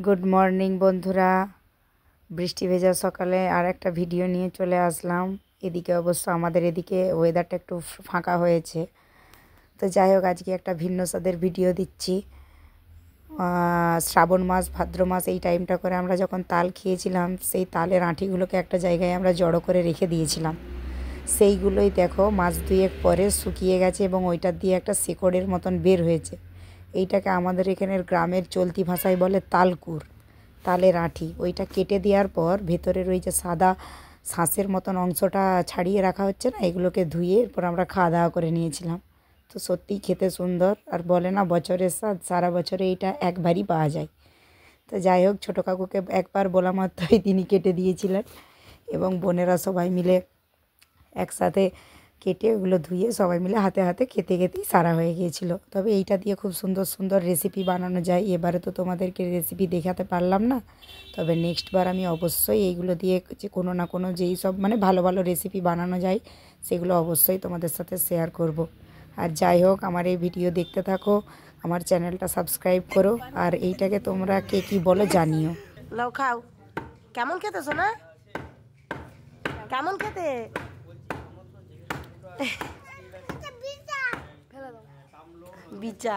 Good morning বন্ধুরা, বৃষ্টি ভেজা সকালে আর একটা ভিডিও নিয়ে চলে আসলাম। এদিকে অবশ্য আমাদের এদিকে ওয়েদারটা একটু ফাঁকা হয়েছে। তো যাই হোক, আজকে একটা ভিন্ন স্বাদের ভিডিও দিচ্ছি। শ্রাবণ মাস ভাদ্র মাস এই টাইমটা করে আমরা যখন তাল খেয়েছিলাম, সেই তালের আঁটিগুলোকে একটা জায়গায় আমরা জড়ো করে রেখে দিয়েছিলাম। সেইগুলোই দেখো মাস দুয়েক পরে শুকিয়ে গেছে এবং ওইটার দিয়ে একটা শেকড়ের মতন বের হয়েছে। এইটাকে আমাদের এখানের গ্রামের চলতি ভাষায় বলে তালকুর, তালের আঁটি। ওইটা কেটে দেওয়ার পর ভেতরের ওই যে সাদা শাঁসের মতন অংশটা ছাড়িয়ে রাখা হচ্ছে না, এগুলোকে ধুয়ে এরপর আমরা খাওয়া দাওয়া করে নিয়েছিলাম। তো সত্যিই খেতে সুন্দর, আর বলে না বছরের স্বাদ, সারা বছরে এইটা একবারই পাওয়া যায়। তো যাই হোক, ছোটো কাকুকে একবার বলা মাত্রই তিনি কেটে দিয়েছিলেন এবং বোনেরা সবাই মিলে একসাথে কেটে ওগুলো ধুয়ে সবাই মিলে হাতে হাতে খেতে খেতেই সারা হয়ে গিয়েছিল। তবে এইটা দিয়ে খুব সুন্দর সুন্দর রেসিপি বানানো যায়। এবারে তো তোমাদেরকে রেসিপি দেখাতে পারলাম না, তবে নেক্সট বার আমি অবশ্যই এইগুলো দিয়ে যে কোনো না কোনো যেই সব ভালো ভালো রেসিপি বানানো যায় সেগুলো অবশ্যই তোমাদের সাথে শেয়ার করব। আর যাই হোক, আমার এই ভিডিও দেখতে থাকো, আমার চ্যানেলটা সাবস্ক্রাইব করো, আর এইটাকে তোমরা কে কী বলো জানিও। লাও খাও। কেমন খেতে সোনা? কেমন খেতে? বিচা